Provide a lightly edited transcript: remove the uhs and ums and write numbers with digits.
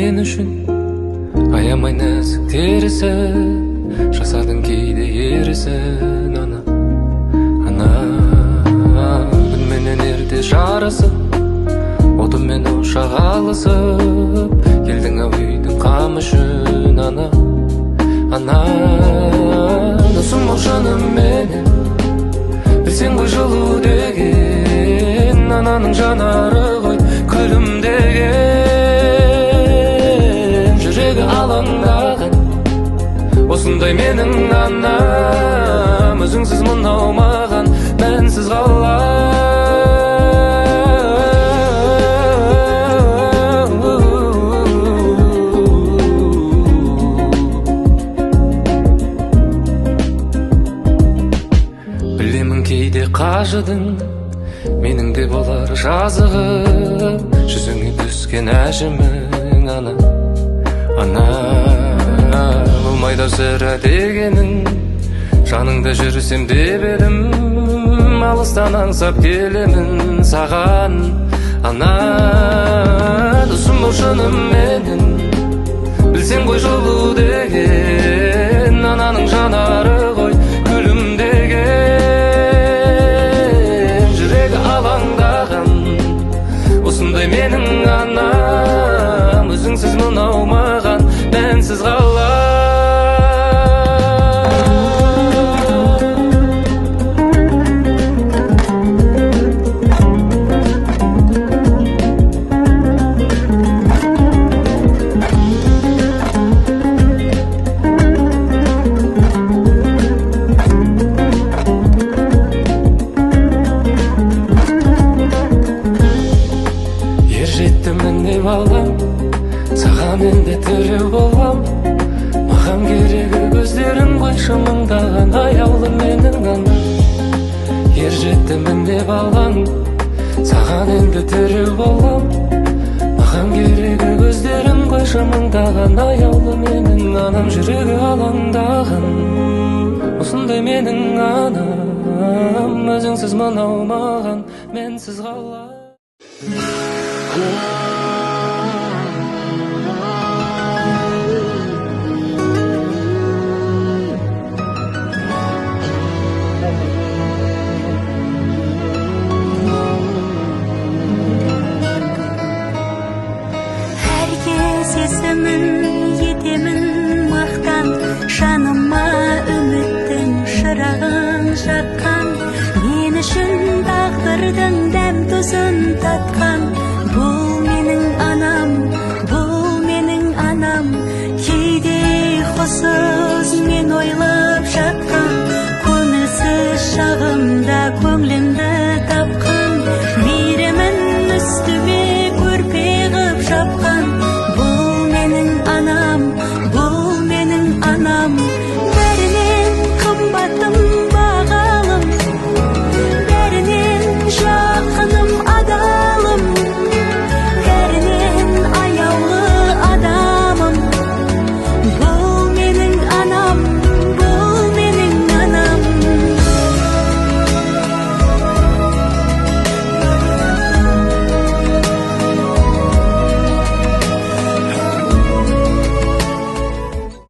мен үшін аямай нәзік терісі, жасадың кейде ерісін. Ана күнменен ерте жарысып, отымен ошақ алысып, келдің ау үйдің қам үшін. Ана досым ол жаным менен, білсең ғой жылу деген, ананың жанары ғой күлімдеген. Жүрегі алаңдаған осындай менің анам, өзіңсіз мынау маған мәнсіз қалар. Кейде қажыдың, менің де болар жазығым, жүзіңе түскен әжімің. Ана болмайды сірә дегенің, жаныңда жүрсем деп едім, алыстан аңсап келемін саған. Ана досым бол шыным менен, білсең ғой жылу деген, ананың жанары ғой күлімдеген. Осындай менің анам, өзіңсіз мынау маған мәнсіз қалар. Алам, саған енді тіреу болам, маған керегі көздерің ғой шымыңдаған аяулы менің анам. Ер жетімін деп алам, саған енді тіреу болам, маған керегі көздерің ғой шымыңдаған аяулы менің анам. Жүрегі алаңдаған осындай менің анам, өзіңсіз мынау маған менсіз қалар. Сезімін етемін мақтан, жаныма үміттің шырағын жаққан, мен үшін тағдырдың дәм тұзын татқан. Бұл менің анам, бұл менің анам, кейде қосыз мен ойлап жатқан.